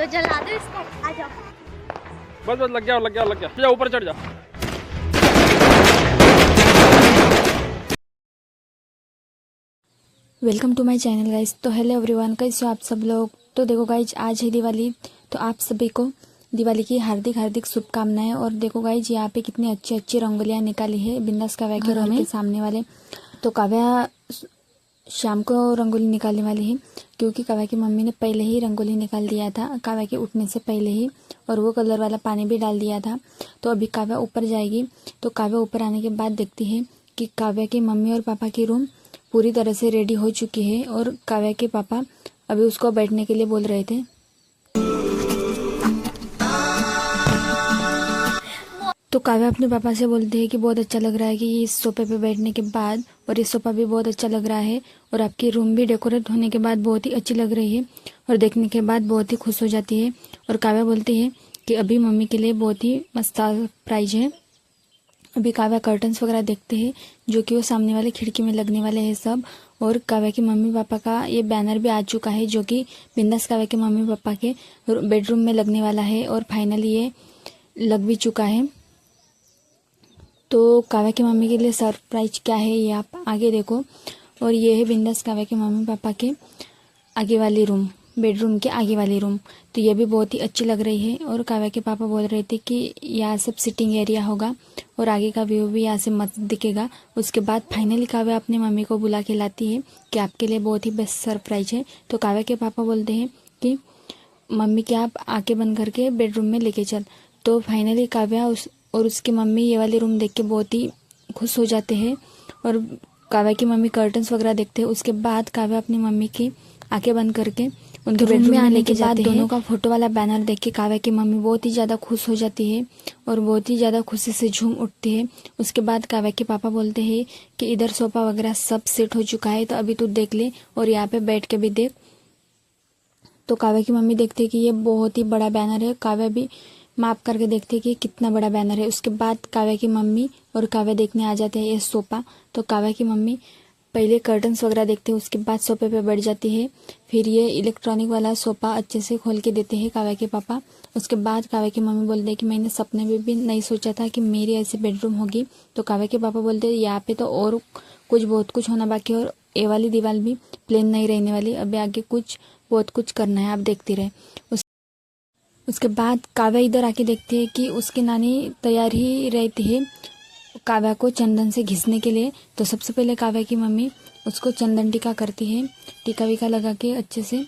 चलो जला दो इसको, आ जाओ। बस बस लग गया लग गया लग गया, जा ऊपर चढ़ जा। Welcome to my channel guys. तो हेलो एवरीवन, कैसे हो आप सब लोग। तो देखो गाइज, आज है दिवाली, तो आप सभी को दिवाली की हार्दिक हार्दिक शुभकामनाएं। और देखो गाइज, यहाँ पे कितनी अच्छी अच्छी रंगोलियाँ निकाली है बिंदास काव्या के घर के सामने वाले। तो काव्या शाम को रंगोली निकालने वाली है, क्योंकि काव्या की मम्मी ने पहले ही रंगोली निकाल दिया था काव्या के उठने से पहले ही, और वो कलर वाला पानी भी डाल दिया था। तो अभी काव्या ऊपर जाएगी। तो काव्या ऊपर आने के बाद देखती है कि काव्या की मम्मी और पापा की रूम पूरी तरह से रेडी हो चुकी है, और काव्या के पापा अभी उसको बैठने के लिए बोल रहे थे। तो काव्या अपने पापा से बोलते हैं कि बहुत अच्छा लग रहा है कि इस सोफे पे बैठने के बाद, और ये सोफा भी बहुत अच्छा लग रहा है, और आपकी रूम भी डेकोरेट होने के बाद बहुत ही अच्छी लग रही है, और देखने के बाद बहुत ही खुश हो जाती है। और काव्या बोलती है कि अभी मम्मी के लिए बहुत ही मस्त सरप्राइज है। अभी काव्या कर्टन्स वगैरह देखते हैं, जो कि वो सामने वाले खिड़की में लगने वाले हैं सब। और काव्या के मम्मी पापा का ये बैनर भी आ चुका है, जो कि बिंदास काव्या के मम्मी पापा के बेडरूम में लगने वाला है, और फाइनली ये लग भी चुका है। तो काव्या की मम्मी के लिए सरप्राइज क्या है ये आप आगे देखो। और ये है बिंदास काव्या के मम्मी पापा के आगे वाली रूम, बेडरूम के आगे वाली रूम। तो ये भी बहुत ही अच्छी लग रही है। और काव्या के पापा बोल रहे थे कि यहाँ सब सिटिंग एरिया होगा, और आगे का व्यू भी यहाँ से मस्त दिखेगा। उसके बाद फाइनली काव्या अपनी मम्मी को बुला के लाती है कि आपके लिए बहुत ही बेस्ट सरप्राइज है। तो काव्या के पापा बोलते हैं कि मम्मी क्या आप आके बंद करके बेडरूम में लेके चल। तो फाइनली काव्या और उसकी मम्मी ये वाली रूम देख के बहुत ही खुश हो जाते हैं, और काव्या की मम्मी कर्टन्स वगैरह देखते हैं। उसके बाद काव्या अपनी मम्मी की आंखें बंद करके उनके बेडरूम में आने के बाद दोनों का फोटो वाला बैनर देख के काव्या की मम्मी बहुत ही ज़्यादा खुश हो जाती है, और बहुत ही ज़्यादा खुशी से झूम उठती है। उसके बाद काव्या के पापा बोलते हैं कि इधर सोफा वगैरह सब सेट हो चुका है, तो अभी तू देख ले और यहाँ पे बैठ के भी देख। तो काव्या की मम्मी देखते कि ये बहुत ही बड़ा बैनर है। काव्या भी माप करके देखते कि कितना बड़ा बैनर है। उसके बाद काव्या की मम्मी और काव्या देखने आ जाते हैं ये सोफा। तो काव्या की मम्मी पहले कर्टन्स वगैरह देखते हैं, उसके बाद सोफे पे बैठ जाती है। फिर ये इलेक्ट्रॉनिक वाला सोफा अच्छे से खोल के देते हैं काव्या के पापा। उसके बाद काव्या की मम्मी बोलते हैं कि मैंने सपने में भी नहीं सोचा था कि मेरी ऐसी बेडरूम होगी। तो काव्या के पापा बोलते हैं यहाँ पे तो और कुछ बहुत कुछ होना बाकी है, और ये वाली दीवार भी प्लेन नहीं रहने वाली, अभी आगे कुछ बहुत कुछ करना है, आप देखती रहे। उसके बाद काव्या इधर आके देखती है कि उसकी नानी तैयार ही रहती है काव्या को चंदन से घिसने के लिए। तो सबसे पहले काव्या की मम्मी उसको चंदन टीका करती है, टीका वीका लगा के अच्छे से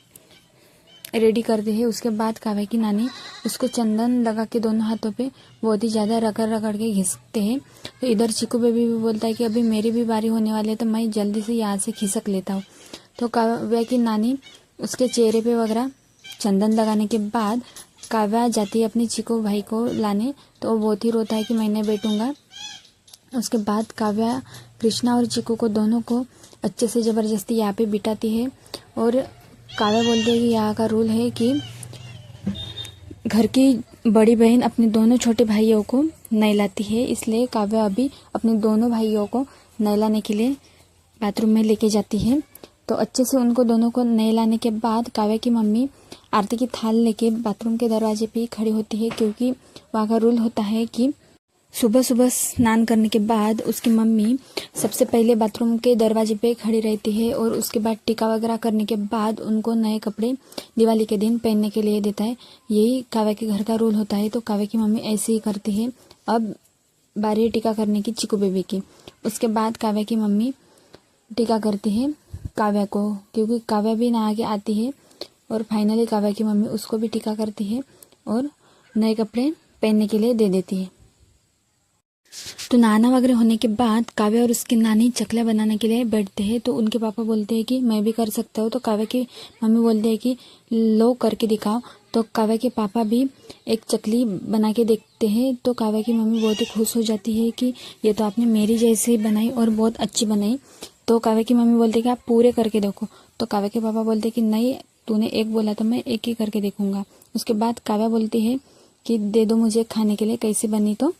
रेडी करती है। उसके बाद काव्या की नानी उसको चंदन लगा के दोनों हाथों पे बहुत ही ज़्यादा रगड़ रगड़ के घिसते हैं। तो इधर चिकू बेबी भी बोलता है कि अभी मेरी भी बारी होने वाली है, तो मैं जल्दी से यहाँ से खिसक लेता हूँ। तो काव्या की नानी उसके चेहरे पे वगैरह चंदन लगाने के बाद काव्या जाती है अपनी चिकू भाई को लाने। तो वो बहुत ही रोता है कि मैं नहीं बैठूंगा। उसके बाद काव्या कृष्णा और चिकू को दोनों को अच्छे से ज़बरदस्ती यहाँ पे बिठाती है। और काव्या बोलती है कि यहाँ का रूल है कि घर की बड़ी बहन अपने दोनों छोटे भाइयों को नहलाती है, इसलिए काव्या अभी अपने दोनों भाइयों को नहलाने के लिए बाथरूम में लेके जाती है। तो अच्छे से उनको दोनों को नहलाने के बाद काव्या की मम्मी आरती की थाल लेके बाथरूम के दरवाजे पे खड़ी होती है, क्योंकि वहाँ का रूल होता है कि सुबह सुबह स्नान करने के बाद उसकी मम्मी सबसे पहले बाथरूम के दरवाजे पे खड़ी रहती है, और उसके बाद टीका वगैरह करने के बाद उनको नए कपड़े दिवाली के दिन पहनने के लिए देता है। यही काव्या के घर का रूल होता है। तो काव्या की मम्मी ऐसे ही करती है। अब बारी टीका करने की चिकू बेबी की। उसके बाद काव्या की मम्मी टीका करती है काव्या को, क्योंकि काव्या भी नहा के आती है। और फाइनली काव्या की मम्मी उसको भी टीका करती है और नए कपड़े पहनने के लिए दे देती है। तो नहाना वगैरह होने के बाद काव्या और उसकी नानी चकला बनाने के लिए बैठते हैं। तो उनके पापा बोलते हैं कि मैं भी कर सकता हूँ। तो काव्या की मम्मी बोलते हैं कि लो करके दिखाओ। तो काव्या के पापा भी एक चकली बना के देखते हैं। तो काव्या की मम्मी बहुत ही खुश हो जाती है कि ये तो आपने मेरी जैसे बनाई और बहुत अच्छी बनाई। तो काव्या की मम्मी बोलते हैं कि आप पूरे करके देखो। तो काव्या के पापा बोलते हैं कि नहीं, तूने एक बोला तो मैं एक ही करके देखूंगा। उसके बाद काव्या बोलती है कि दे दो मुझे खाने के लिए, कैसी बनी। तो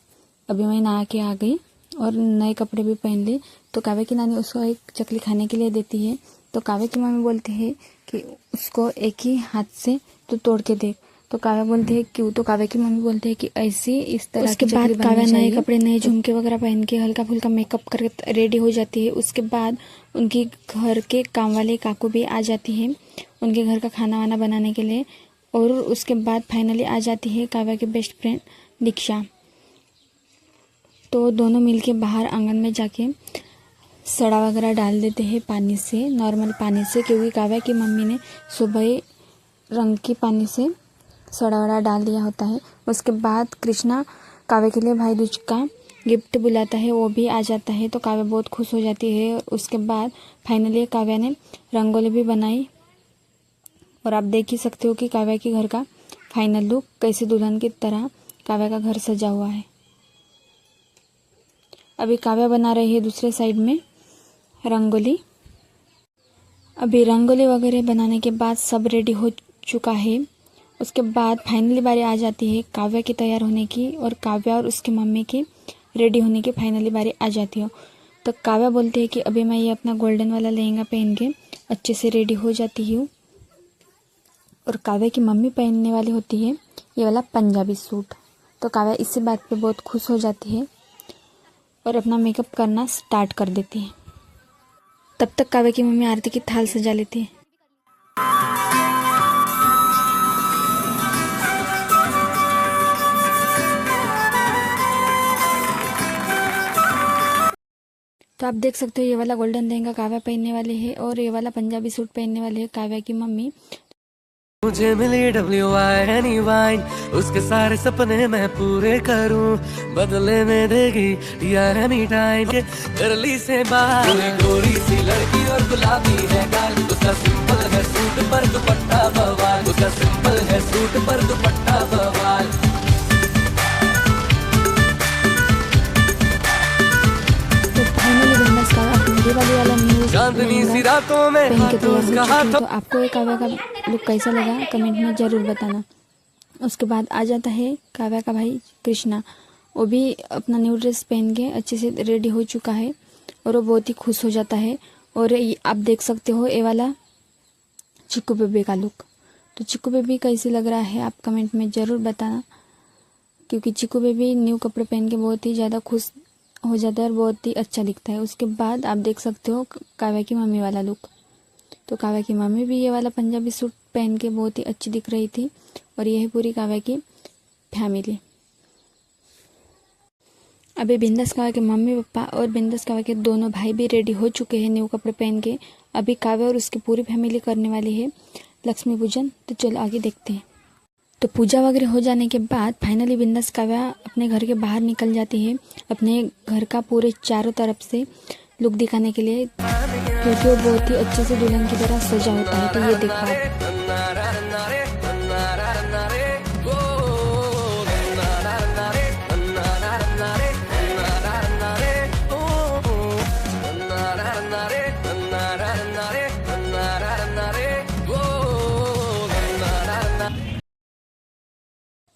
अभी मैं नहा के आ गई और नए कपड़े भी पहन ली। तो काव्या की नानी उसको एक चकली खाने के लिए देती है। तो काव्या की मम्मी बोलती है कि उसको एक ही हाथ से तो तोड़ के देख। तो काव्या बोलती है क्यों, तो काव्या की मम्मी बोलती है कि ऐसी इस तरह उसके बाद काव्या नए कपड़े नए झुमके वगैरह पहन के हल्का फुल्का मेकअप करके रेडी हो जाती है। उसके बाद उनकी घर के काम वाले काकू भी आ जाती है उनके घर का खाना वाना बनाने के लिए। और उसके बाद फाइनली आ जाती है काव्या की बेस्ट फ्रेंड दीक्षा। तो दोनों मिलके बाहर आंगन में जाके सड़ा वगैरह डाल देते हैं पानी से, नॉर्मल पानी से, क्योंकि काव्या की मम्मी ने सुबह रंग के पानी से सड़ा वड़ा डाल दिया होता है। उसके बाद कृष्णा काव्या के लिए भाई दूज का गिफ्ट बुलाता है, वो भी आ जाता है तो काव्या बहुत खुश हो जाती है। उसके बाद फाइनली काव्या ने रंगोली भी बनाई और आप देख ही सकते हो कि काव्या के घर का फाइनल लुक कैसे दुल्हन की तरह काव्या का घर सजा हुआ है। अभी काव्या बना रही है दूसरे साइड में रंगोली। अभी रंगोली वगैरह बनाने के बाद सब रेडी हो चुका है। उसके बाद फाइनली बारी आ जाती है काव्या की तैयार होने की और काव्या और उसकी मम्मी की रेडी होने की फाइनली बारी आ जाती हो। तो काव्या बोलती है कि अभी मैं ये अपना गोल्डन वाला लहंगा पहन के अच्छे से रेडी हो जाती हूँ। और काव्या की मम्मी पहनने वाली होती है ये वाला पंजाबी सूट। तो काव्या इसी बात पे बहुत खुश हो जाती है और अपना मेकअप करना स्टार्ट कर देती है। तब तक काव्या की मम्मी आरती की थाल सजा लेती है। तो आप देख सकते हो ये वाला गोल्डन लहंगा काव्या पहनने वाली है और ये वाला पंजाबी सूट पहनने वाले है काव्या की मम्मी। मुझे मिली WINE वाइन, उसके सारे सपने मैं पूरे करूं, बदले में देगी यार टाइम के करली से बात। गोरी सी लड़की और गुलाबी है गाल, उसका सिंपल है सूट पर दुपट्टा बवाल, उसका सिंपल है सूट पर दुपट्टा बवाल। तो फाइनली बिंदास काव्या अपनी दिवाली वाला न्यूज़ चांदनी सी रातों में पहन के तैयार हो उसका चुकी है। हाथ तो आपको ये काव्या का लुक कैसा लगा कमेंट में ज़रूर बताना। उसके बाद आ जाता है काव्या का भाई कृष्णा। वो भी अपना न्यू ड्रेस पहन के अच्छे से रेडी हो चुका है और वो बहुत ही खुश हो जाता है। और आप देख सकते हो ये वाला चिक्कू बेबी का लुक। तो चिक्कू बेबी कैसे लग रहा है आप कमेंट में ज़रूर बताना, क्योंकि चिक्कू बेबी न्यू कपड़े पहन के बहुत ही ज़्यादा खुश हो जाता है और बहुत ही अच्छा दिखता है। उसके बाद आप देख सकते हो काव्या की मम्मी वाला लुक। तो काव्या की मम्मी भी ये वाला पंजाबी सूट पहन के बहुत ही अच्छी दिख रही थी और यह है पूरी काव्या की फैमिली। अभी बिंदास काव्या के मम्मी पापा और बिंदास काव्या के दोनों भाई भी रेडी हो चुके हैं न्यू कपड़े पहन के। अभी काव्या और उसकी पूरी फैमिली करने वाली है लक्ष्मी पूजन। तो चलो आगे देखते हैं। तो पूजा वगैरह हो जाने के बाद फाइनली बिंदास काव्या अपने घर के बाहर निकल जाती है अपने घर का पूरे चारों तरफ से लुक दिखाने के लिए, क्योंकि वो बहुत ही अच्छे से दुल्हन की तरह सजा होता है। तो ये देखो आप।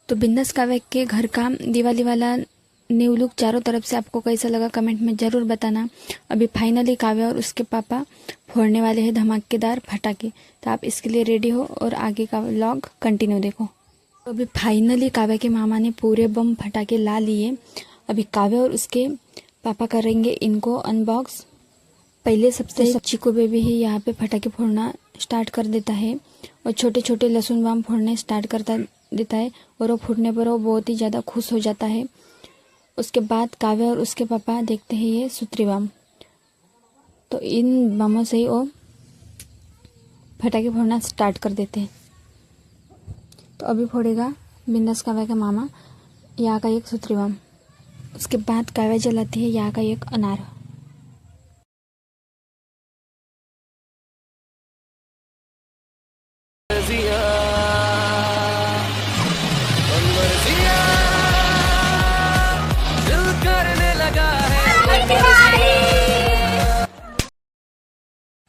तो बिंदास काव्या के घर का दिवाली वाला न्यू लुक चारों तरफ से आपको कैसा लगा कमेंट में ज़रूर बताना। अभी फाइनली काव्या और उसके पापा फोड़ने वाले हैं धमाकेदार पटाखे। तो आप इसके लिए रेडी हो और आगे का व्लॉग कंटिन्यू देखो। तो अभी फाइनली काव्या के मामा ने पूरे बम पटाखे ला लिए। अभी काव्या और उसके पापा करेंगे इनको अनबॉक्स। पहले सबसे चिक्कू बेबी ही यहाँ पे पटाखे फोड़ना स्टार्ट कर देता है और छोटे छोटे लहसुन बम फोड़ने स्टार्ट करता देता है और वो फूटने पर वो बहुत ही ज़्यादा खुश हो जाता है। उसके बाद काव्या और उसके पापा देखते हैं ये सुतरी बम। तो इन बमों से ही वो पटाखे फोड़ना स्टार्ट कर देते हैं। तो अभी फोड़ेगा बिंदास काव्या का मामा यहाँ का एक सुतरी बम। उसके बाद काव्या जलाती है यहाँ का एक अनार।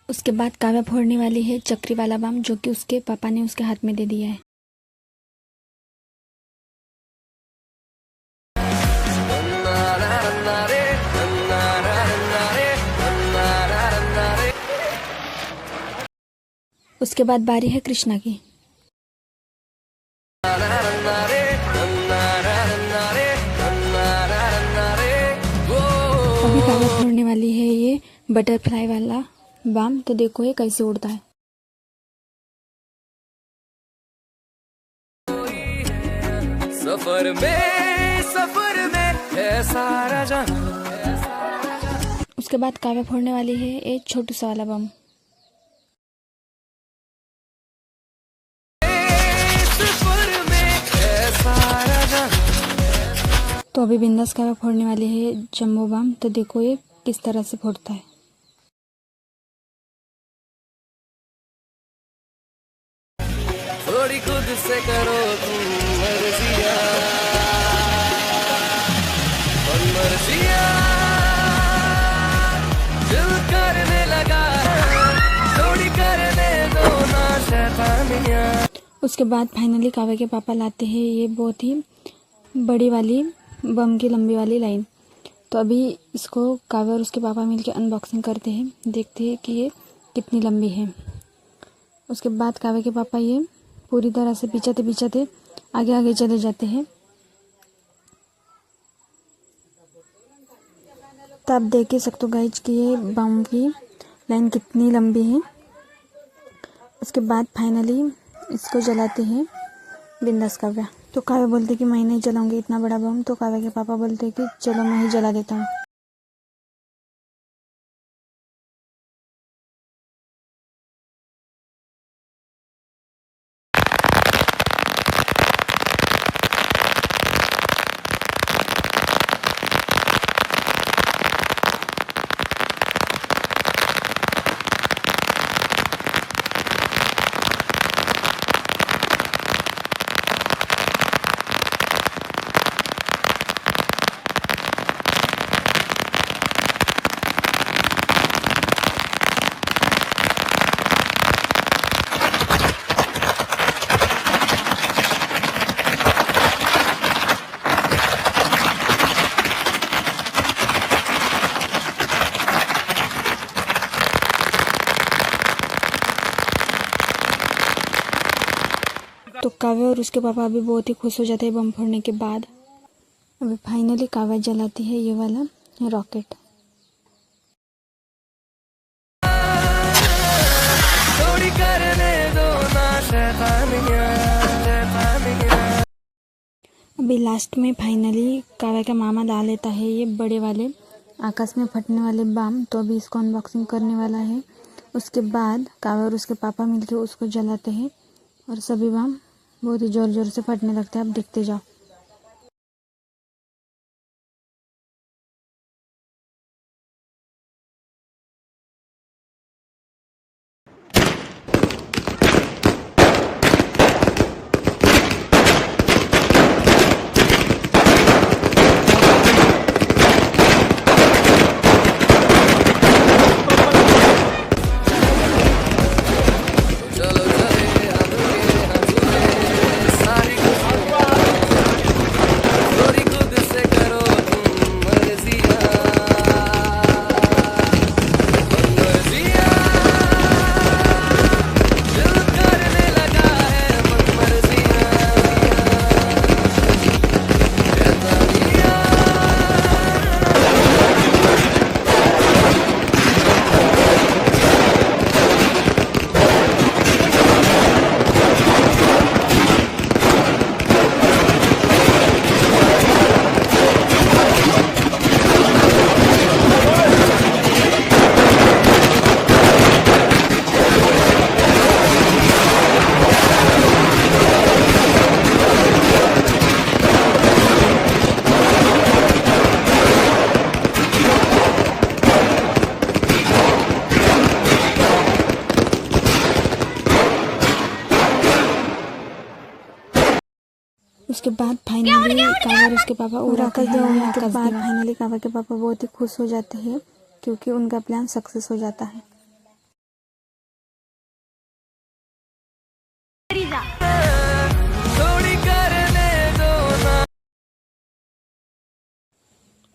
उसके बाद काव्या फोड़ने वाली है चक्री वाला बम, जो कि उसके पापा ने उसके हाथ में दे दिया है। उसके बाद बारी है कृष्णा की। काव्या फोड़ने वाली है ये बटरफ्लाई वाला बम। तो देखो ये कैसे उड़ता है। सफर में है सारा जहां। उसके बाद काव्या फोड़ने वाली है एक छोटू सा वाला बम। तो अभी बिंदास काव्या फोड़ने वाली है जम्बो बम। तो देखो ये किस तरह से फोड़ता है। थोड़ी खुद से करो तुम मर्जिया, दिल करने लगा थोड़ी करने दो ना शैतानिया। उसके बाद फाइनली काव्या के पापा लाते हैं ये बहुत ही बड़ी वाली बम की लंबी वाली लाइन। तो अभी इसको काव्या और उसके पापा मिलकर अनबॉक्सिंग करते हैं, देखते हैं कि ये कितनी लंबी है। उसके बाद काव्या के पापा ये पूरी तरह से पीछाते आगे आगे चले जाते हैं। तो आप देख ही सकते हो गाइज कि ये बम की लाइन कितनी लंबी है। उसके बाद फाइनली इसको जलाते हैं बिंदास काव्या। तो काव्या बोलते कि मैं नहीं जलाऊंगी इतना बड़ा बम। तो काव्या के पापा बोलते कि चलो मैं ही जला देता हूँ। तो काव्या और उसके पापा अभी बहुत ही खुश हो जाते हैं बम फोड़ने के बाद। अभी फाइनली काव्या जलाती है ये वाला रॉकेट। थोड़ी करने दो ना शैतानिया। अभी लास्ट में फाइनली काव्या का मामा ला लेता है ये बड़े वाले आकाश में फटने वाले बम। तो अभी इसको अनबॉक्सिंग करने वाला है। उसके बाद काव्या और उसके पापा मिलकर उसको जलाते हैं और सभी बम बहुत ही ज़ोर ज़ोर से फटने लगते हैं। आप देखते जाओ। उसके बाद फाइनली काव्या और उसके पापा उड़ाते हैं। उसके बाद फाइनली काव्या के पापा बहुत ही खुश हो जाते हैं क्योंकि उनका प्लान सक्सेस हो जाता है।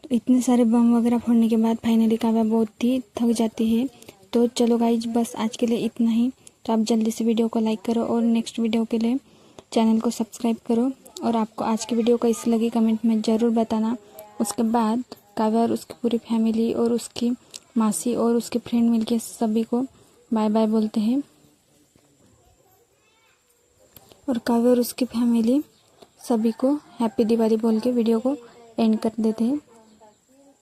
तो इतने सारे बम वगैरह फोड़ने के बाद फाइनली काव्या बहुत ही थक जाती है। तो चलो गाइज बस आज के लिए इतना ही। तो आप जल्दी से वीडियो को लाइक करो और नेक्स्ट वीडियो के लिए चैनल को सब्सक्राइब करो। और आपको आज की वीडियो कैसी लगी कमेंट में ज़रूर बताना। उसके बाद काव्या और उसकी पूरी फैमिली और उसकी मासी और उसके फ्रेंड मिलके सभी को बाय बाय बोलते हैं। और काव्या और उसकी फैमिली सभी को हैप्पी दिवाली बोल के वीडियो को एंड कर देते हैं।